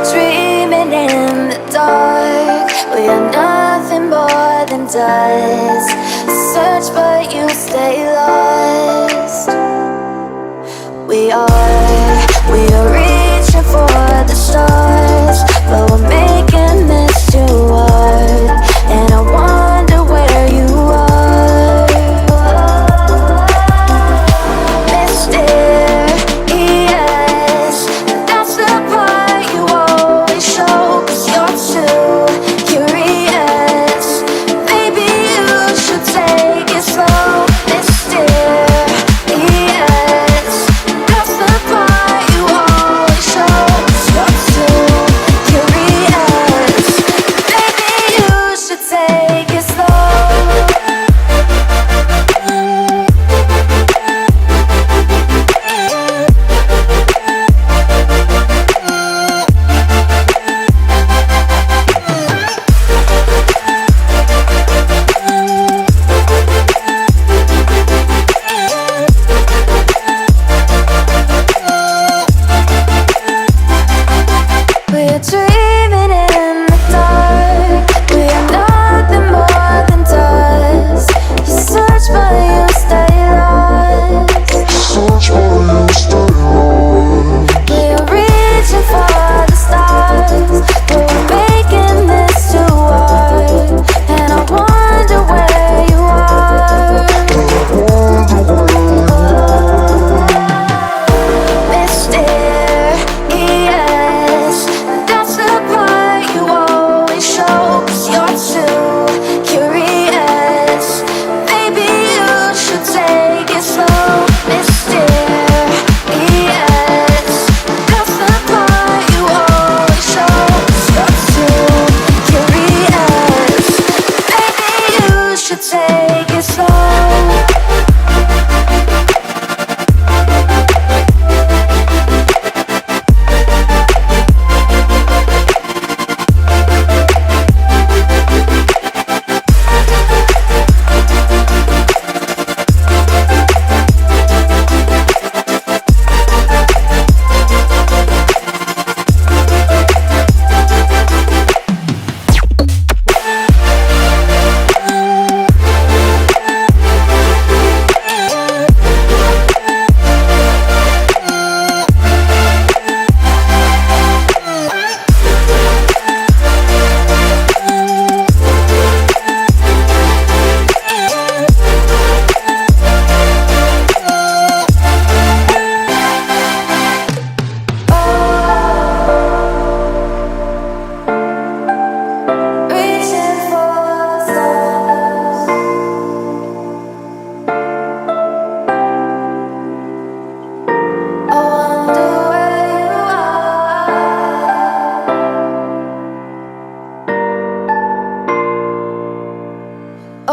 dreaming in the dark. We are nothing more than dust. Search but you stay lost. We are reaching for the stars, but we're making this too hard. And I wonder where you are. Mysterious, that's the part you always show, 'cause you're too curious. Maybe you should take it slow. Mysterious, that's the part you always show, 'cause you're too curious. Maybe you should take it slow. We're dreaming in the dark. We are nothing more than dust. You search but you stay lost. We are reaching for the stars, but we're making this too hard. And I wonder where you are. Mysterious, that's the part you always show, 'cause you're too curious. Maybe you should take it slow. Mysterious, that's the part you always show, 'cause you're too curious. Maybe you should take it slow. Reaching for the stars. I wonder where you are. Oh.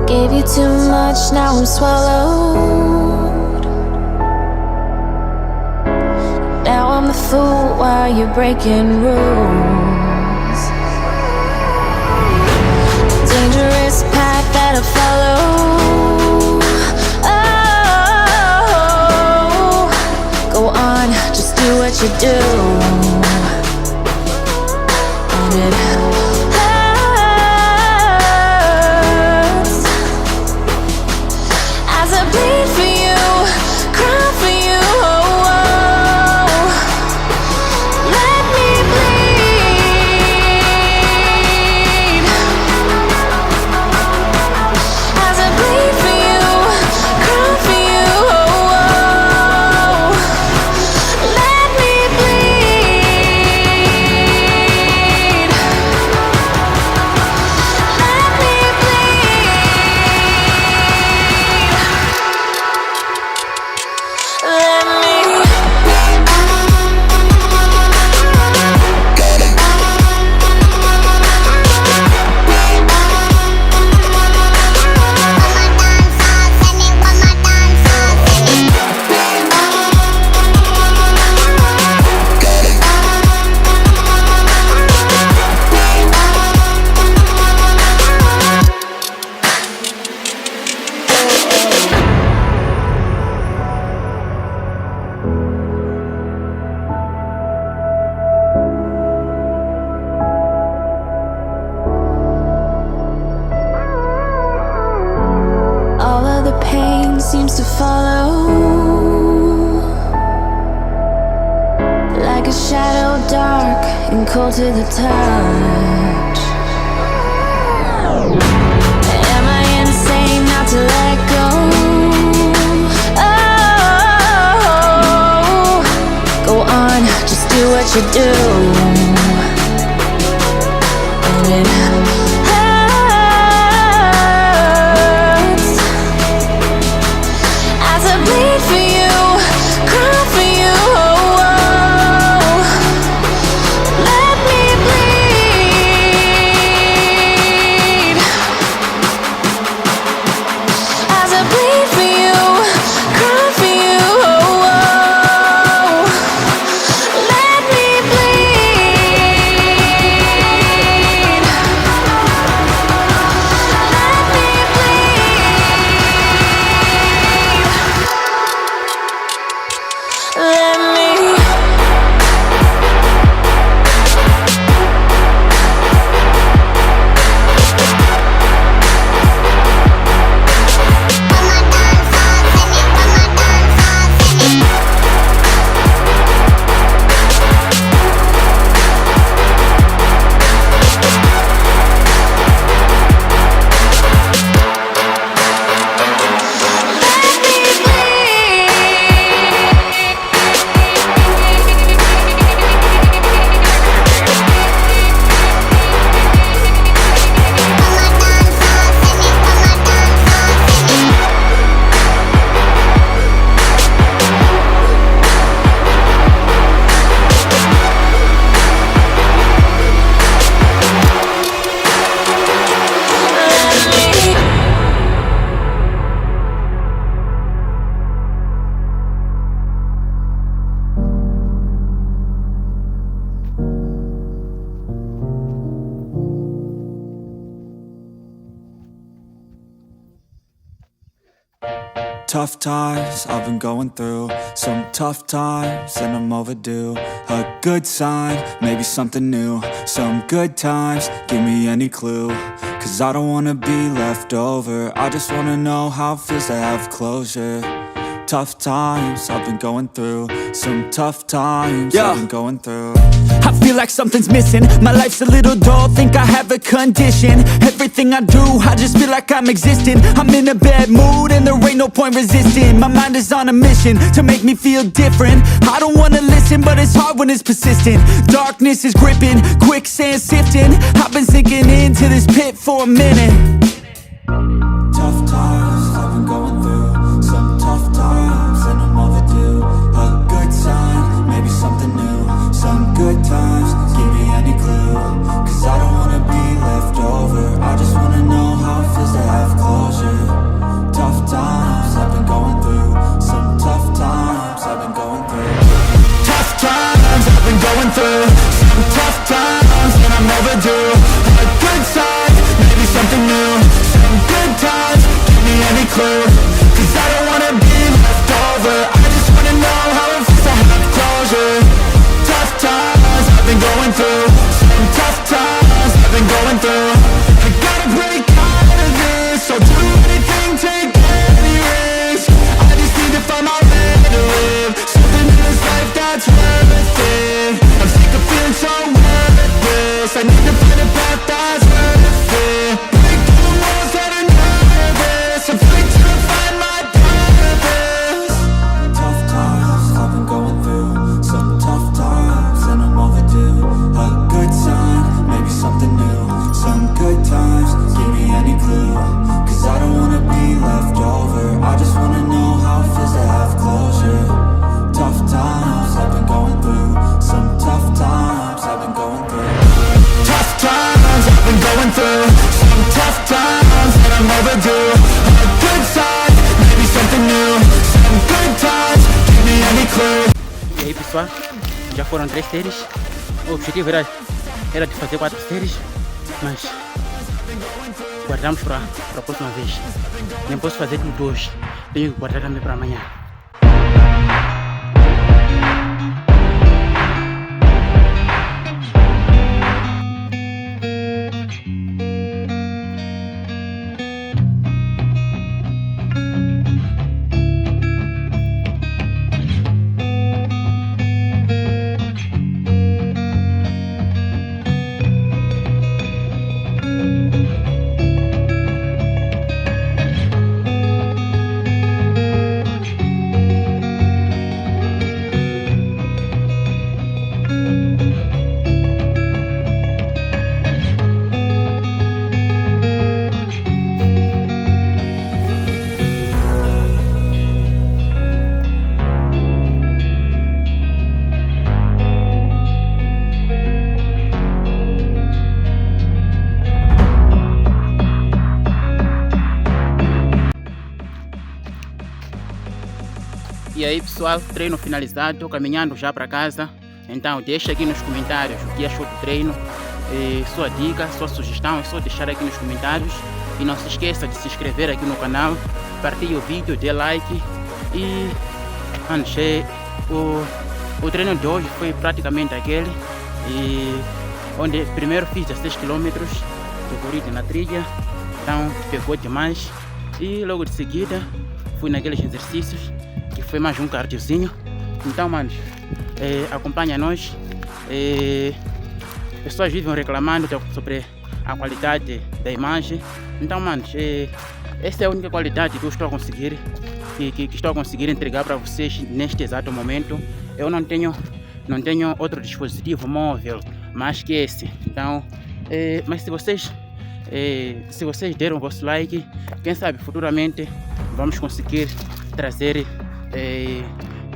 Gave you too much, now I'm swallowed. Now I'm the fool while you're breaking rules. Dangerous path that I follow. Oh, go on, just do what you do. And it hurts as I bleed for you, cry for you. Oh, let me bleed as I bleed for you, cry for you. Oh, let me bleed. like a shadow, dark and cold to the touch. Am I insane not to let go? Oh, go on, just do what you do. And it hurts as I bleed for you, cry for you. Let me bleed as I bleed for you, cry for you. Let me bleed. Let me bleed. Let me. Tough times I've been going through, some tough times and I'm overdue. A good sign, maybe something new, some good times, give me any clue. Cause I don't wanna be left over, I just wanna know how it feels to have closure. Tough times I've been going through, some tough times I've been going through. I feel like something's missing, my life's a little dull, think I have a condition. Everything I do, I just feel like I'm existing. I'm in a bad mood and there ain't no point resisting. My mind is on a mission to make me feel different. I don't wanna listen, but it's hard when it's persistent. Darkness is gripping, quicksand sifting. I've been sinking into this pit for a minute. Tough times I've been going through, some tough times and I'm overdue. A good sign, maybe something new, some good times, give me any clue. Cause I don't wanna be left over, I just wanna know how it feels to have closure. Tough times I've been going through, some tough times I've been going through. Tough times I've been going through, some tough times and I'm overdue. A good sign, maybe something new, some good times, give me any clue. Cause I don't wanna be left over, I just wanna know how it feels to have closure. Tough times I've been going through, some tough times I've been going through. I gotta break out of this, I'll do anything, take any risk. I just need to find my way to live, something in this life that's worth it. I'm sick of feeling so worthless, I need to find a path that's worth it. Break through the walls that are nervous, I'm free to find my purpose. Tough times I've been going through, some tough times and I'm overdue. A good sign, maybe something new, some good times, give me any clue. Cause I don't wanna be left over, I just wanna know how it feels to have closure. Tough times I've been going through, some tough times I've been going through. Tough times I've been going through, some tough times and I'm overdue. A good sign, maybe something new, some good times, give me any clue. E aí pessoal, já foram 3 séries. O objetivo era de fazer 4 séries, mas guardamos para a próxima vez. Nem posso fazer tudo hoje, tenho que guardar também para amanhã. E aí pessoal, treino finalizado, caminhando já para casa. Então deixa aqui nos comentários o que achou do treino, sua dica, sua sugestão, é só deixar aqui nos comentários. E não se esqueça de se inscrever aqui no canal, partilhe o vídeo, dê like. E antes, o treino de hoje foi praticamente aquele, onde primeiro fiz 16 km de corrida na trilha, então pegou demais. E logo de seguida fui naqueles exercícios que foi mais um cardiozinho. Então manos, acompanha nós. Pessoas vivem reclamando sobre a qualidade da imagem. Então manos, essa é a única qualidade que eu estou a conseguir, que estou a conseguir entregar para vocês neste exato momento. Eu não tenho outro dispositivo móvel mais que esse. Então, mas se vocês deram o vosso like, quem sabe futuramente vamos conseguir trazer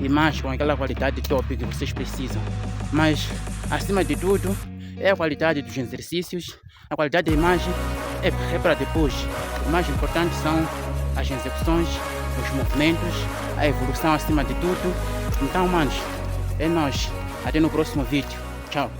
imagens com aquela qualidade top que vocês precisam. Mas acima de tudo é a qualidade dos exercícios. A qualidade da imagem é para depois. O mais importante são as execuções, os movimentos, a evolução acima de tudo. Então manos, é nóis, até no próximo vídeo. Tchau.